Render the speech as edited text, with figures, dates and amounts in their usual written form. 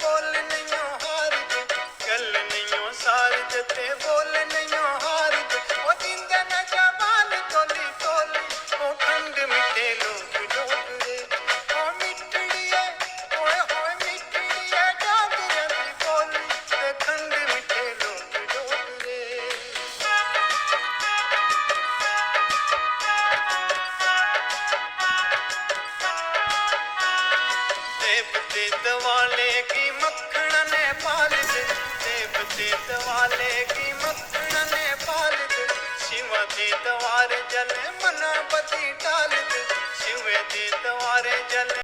बोल नहीं हार दे, गल नहीं सार दे ते बोल नहीं हार दे। ओ जिंदे न जवान तोली तोली, ओ ठंड मिठे लोग डोगरे, ओ मिठड़िए ओए होए मिठड़िए डोगरे दी बोली ते ठंड मिठे लोग डोगरे। देवते दवाले की मक्खन ने पाल दे, देवते दवाले की मक्खन ने पाल दे। शिवा दे द्वार जल मना बदी डाल दे,